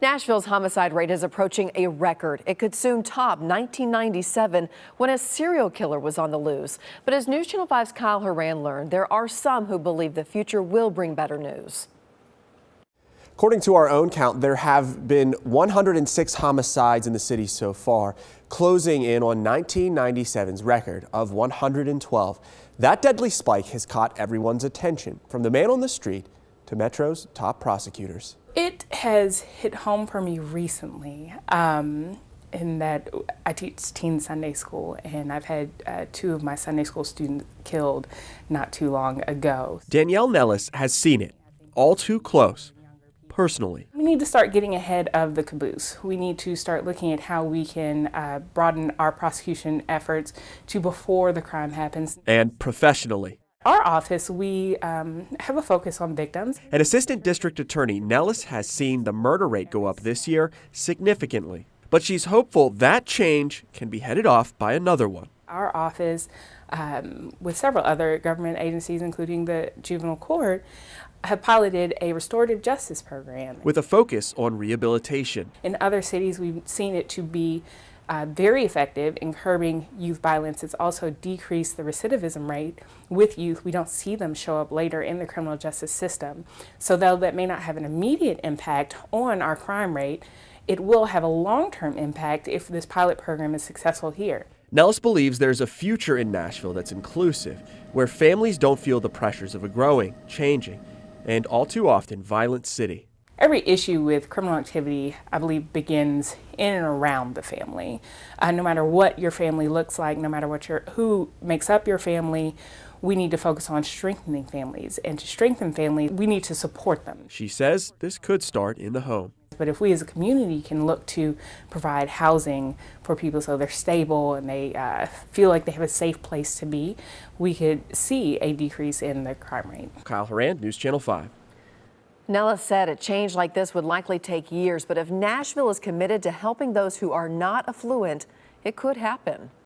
Nashville's homicide rate is approaching a record. It could soon top 1997 when a serial killer was on the loose. But as News Channel 5's Kyle Horan learned, there are some who believe the future will bring better news. According to our own count, there have been 106 homicides in the city so far, closing in on 1997's record of 112. That deadly spike has caught everyone's attention, from the man on the street to Metro's top prosecutors. It has hit home for me recently in that I teach teen Sunday school, and I've had two of my Sunday school students killed not too long ago. Danielle Nellis has seen it all too close, personally. We need to start getting ahead of the caboose. We need to start looking at how we can broaden our prosecution efforts to before the crime happens. And professionally. Our office, we have a focus on victims. An assistant district attorney, Nellis has seen the murder rate go up this year significantly, but she's hopeful that change can be headed off by another one. Our office, with several other government agencies, including the juvenile court, have piloted a restorative justice program. With a focus on rehabilitation. In other cities, we've seen it to be very effective in curbing youth violence. It's also decreased the recidivism rate with youth. We don't see them show up later in the criminal justice system. So though that may not have an immediate impact on our crime rate, it will have a long-term impact if this pilot program is successful here. Nellis believes there's a future in Nashville that's inclusive, where families don't feel the pressures of a growing, changing, and all too often violent city. Every issue with criminal activity, I believe, begins in and around the family. No matter what your family looks like, no matter who makes up your family, we need to focus on strengthening families. And to strengthen families, we need to support them. She says this could start in the home. But if we as a community can look to provide housing for people so they're stable and they feel like they have a safe place to be, we could see a decrease in the crime rate. Kyle Horan, News Channel 5. Nellis said a change like this would likely take years, but if Nashville is committed to helping those who are not affluent, it could happen.